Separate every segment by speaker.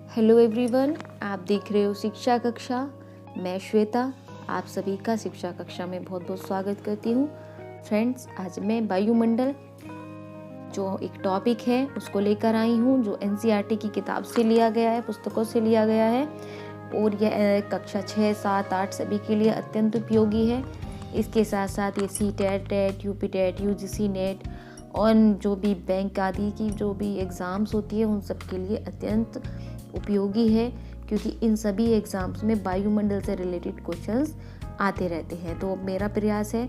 Speaker 1: Hello everyone, आप देख रहे हो शिक्षा कक्षा। मैं श्वेता आप सभी का शिक्षा कक्षा में बहुत बहुत स्वागत करती हूँ। फ्रेंड्स, आज मैं वायुमंडल जो एक टॉपिक है उसको लेकर आई हूँ, जो एनसीईआरटी की किताब से लिया गया है, पुस्तकों से लिया गया है और यह कक्षा 6, 7, 8 सभी के लिए अत्यंत उपयोगी है। इसके साथ साथ ये CTET, TET, UPTET, UGC NET और जो भी बैंक आदि की जो भी एग्ज़ाम्स होती है उन सब के लिए अत्यंत उपयोगी है, क्योंकि इन सभी एग्ज़ाम्स में वायुमंडल से रिलेटेड क्वेश्चंस आते रहते हैं। तो मेरा प्रयास है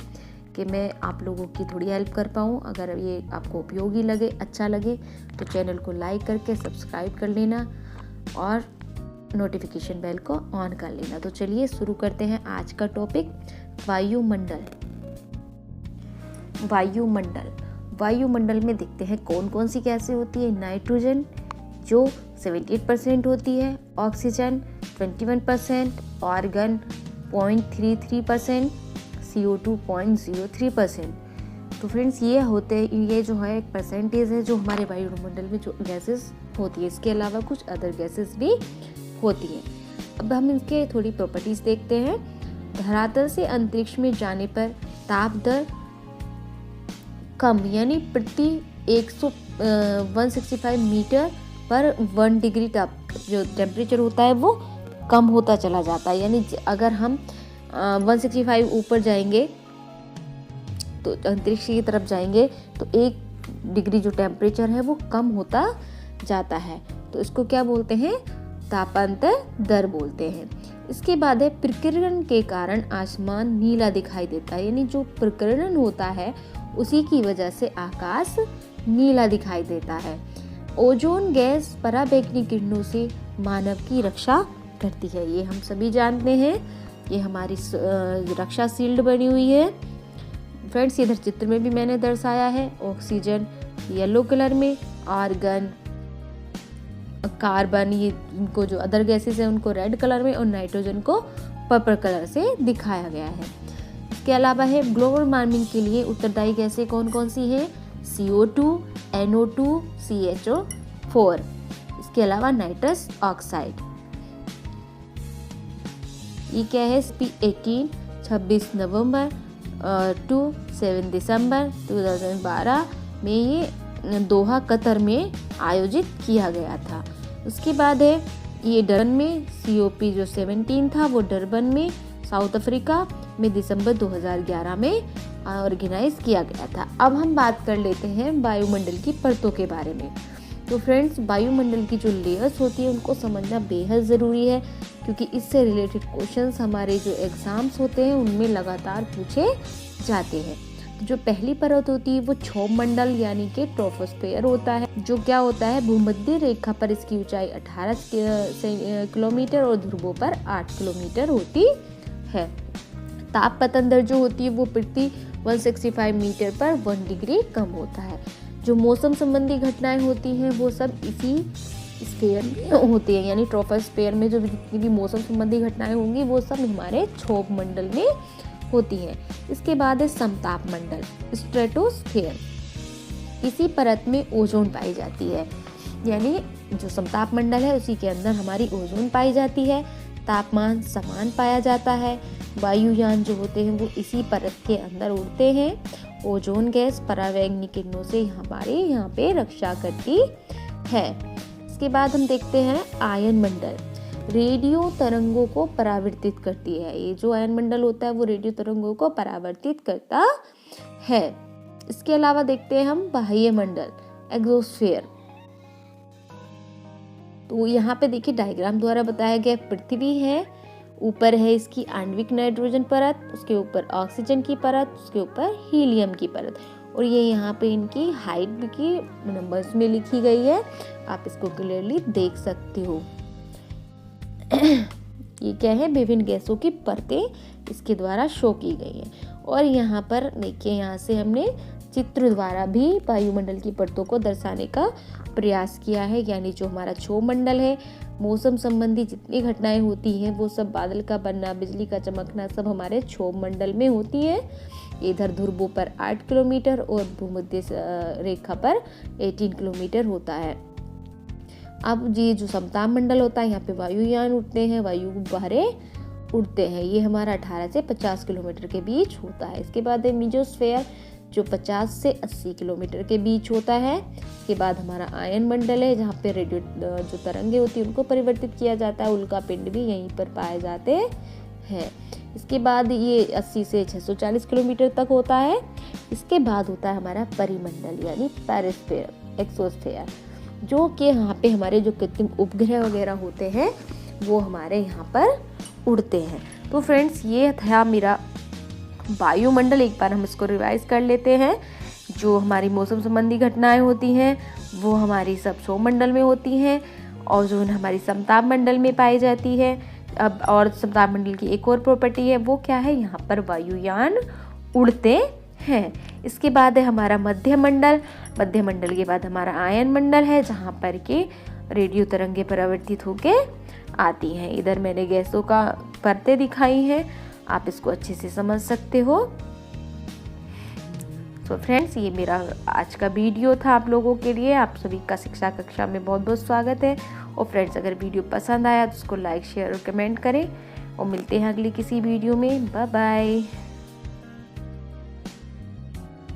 Speaker 1: कि मैं आप लोगों की थोड़ी हेल्प कर पाऊँ। अगर ये आपको उपयोगी लगे, अच्छा लगे तो चैनल को लाइक करके सब्सक्राइब कर लेना और नोटिफिकेशन बेल को ऑन कर लेना। तो चलिए शुरू करते हैं आज का टॉपिक, वायुमंडल। वायुमंडल में देखते हैं कौन कौन सी गैसें होती है। नाइट्रोजन जो 78% होती है, ऑक्सीजन 21%, आर्गन 0.33%, CO2 0.03%। तो फ्रेंड्स ये जो है एक परसेंटेज है जो हमारे वायुमंडल में जो गैसेस होती है। इसके अलावा कुछ अदर गैसेस भी होती हैं। अब हम इनके थोड़ी प्रॉपर्टीज देखते हैं। धरातल से अंतरिक्ष में जाने पर ताप दर कम यानी प्रति 165 मीटर पर 1 डिग्री ताप जो टेम्परेचर होता है वो कम होता चला जाता है। यानी अगर हम 165 ऊपर जाएंगे तो अंतरिक्ष की तरफ जाएंगे तो 1 डिग्री जो टेम्परेचर है वो कम होता जाता है। तो इसको क्या बोलते हैं? तापांतर दर बोलते हैं। इसके बाद है प्रकीर्णन के कारण आसमान नीला दिखाई देता है। यानी जो प्रकीर्णन होता है उसी की वजह से आकाश नीला दिखाई देता है। ओजोन गैस पराबैंगनी किरणों से मानव की रक्षा करती है। ये हम सभी जानते हैं, ये हमारी रक्षा शील्ड बनी हुई है। फ्रेंड्स, इधर चित्र में भी मैंने दर्शाया है। ऑक्सीजन येलो कलर में, आर्गन, कार्बन, ये इनको जो अदर गैसेस हैं उनको रेड कलर में और नाइट्रोजन को पर्पल कलर से दिखाया गया है। इसके अलावा है ग्लोबल वार्मिंग के लिए उत्तरदायी गैसें कौन कौन सी हैं? CO2, NO2, CHO4। इसके अलावा नाइट्रस ऑक्साइड। ये क्या है? SP18 26 नवंबर टू 7 दिसंबर 2012 में ये दोहा कतर में आयोजित किया गया था। उसके बाद है ये डरबन में COP जो 17 था वो डरबन में साउथ अफ्रीका में दिसंबर 2011 में ऑर्गेनाइज किया गया था। अब हम बात कर लेते हैं वायुमंडल की परतों के बारे में। तो फ्रेंड्स, वायुमंडल की जो लेयर्स होती है उनको समझना बेहद ज़रूरी है, क्योंकि इससे रिलेटेड क्वेश्चंस हमारे जो एग्जाम्स होते हैं उनमें लगातार पूछे जाते हैं। तो जो पहली परत होती है वो क्षोभ मंडल यानी कि ट्रोपोस्फेयर होता है, जो क्या होता है भूमध्य रेखा पर इसकी ऊंचाई 18 किलोमीटर और ध्रुवों पर 8 किलोमीटर होती है। तापपतन दर जो होती है वो प्रति 165 मीटर पर 1 डिग्री कम होता है। जो मौसम संबंधी घटनाएं होती हैं वो सब इसी स्फीयर में होती है, यानी ट्रोपोस्फेयर में जो जितनी भी मौसम संबंधी घटनाएं होंगी वो सब हमारे क्षोभ मंडल में होती हैं। इसके बाद है समताप मंडल, स्ट्रेटोस्फेयर। इसी परत में ओजोन पाई जाती है, यानी जो समताप मंडल है उसी के अंदर हमारी ओजोन पाई जाती है। तापमान समान पाया जाता है। वायुयान जो होते हैं वो इसी परत के अंदर उड़ते हैं। ओजोन गैस पराबैंगनी किरणों से हमारे यहाँ पे रक्षा करती है। इसके बाद हम देखते हैं आयन मंडल, रेडियो तरंगों को परावर्तित करती है। ये जो आयन मंडल होता है वो रेडियो तरंगों को परावर्तित करता है। इसके अलावा देखते हैं हम बाह्य मंडल, एग्जोस्फेयर। तो यहाँ पे देखिए डायग्राम द्वारा बताया गया, पृथ्वी है, ऊपर है इसकी आणविक नाइट्रोजन परत, उसके ऊपर ऑक्सीजन की परत, उसके ऊपर हीलियम की परत, और ये यहाँ पे इनकी हाइट की नंबर्स में लिखी गई है, आप इसको क्लियरली देख सकते हो। ये क्या है? विभिन्न गैसों की परतें इसके द्वारा शो की गई हैं। और यहाँ पर देखिए, यहाँ से हमने चित्र द्वारा भी वायुमंडल की परतों को दर्शाने का प्रयास किया है। यानी जो हमारा क्षोभ मंडल है, मौसम संबंधी जितनी घटनाएं होती हैं वो सब, बादल का बनना, बिजली का चमकना, सब हमारे क्षोभ मंडल में होती है। इधर ध्रुवों पर 8 किलोमीटर और भूमध्य रेखा पर 18 किलोमीटर होता है। अब ये जो समताप मंडल होता है, यहाँ पे वायुयान उड़ते हैं, वायु गुब्बारे उड़ते हैं। ये हमारा 18 से 50 किलोमीटर के बीच होता है। इसके बाद है मीजोस्फेयर, जो 50 से 80 किलोमीटर के बीच होता है। इसके बाद हमारा आयन मंडल है, जहाँ पे रेडियो जो तरंगे होती है उनको परिवर्तित किया जाता है। उल्का पिंड भी यहीं पर पाए जाते हैं। इसके बाद ये 80 से 640 किलोमीटर तक होता है। इसके बाद होता है हमारा परिमंडल यानी पेरिस्फेयर, एक्सोस्फेयर, जो कि यहाँ पे हमारे जो कृत्रिम उपग्रह वगैरह होते हैं वो हमारे यहाँ पर उड़ते हैं। तो फ्रेंड्स, ये था मेरा वायुमंडल। एक बार हम इसको रिवाइज कर लेते हैं। जो हमारी मौसम संबंधी घटनाएं होती हैं वो हमारी सब सौरमंडल में होती हैं, और जो हमारी समताप मंडल में पाई जाती है। अब और समताप मंडल की एक और प्रॉपर्टी है, वो क्या है, यहाँ पर वायुयान उड़ते हैं। इसके बाद है हमारा मध्य मंडल। मध्य मंडल के बाद हमारा आयन मंडल है, जहाँ पर के रेडियो तरंगे परावर्तित होके आती हैं। इधर मैंने गैसों का परतें दिखाई हैं, आप इसको अच्छे से समझ सकते हो। तो फ्रेंड्स, ये मेरा आज का वीडियो था आप लोगों के लिए। आप सभी का शिक्षा कक्षा में बहुत बहुत स्वागत है। और फ्रेंड्स, अगर वीडियो पसंद आया तो उसको लाइक, शेयर और कमेंट करें, और मिलते हैं अगली किसी वीडियो में। Bye bye.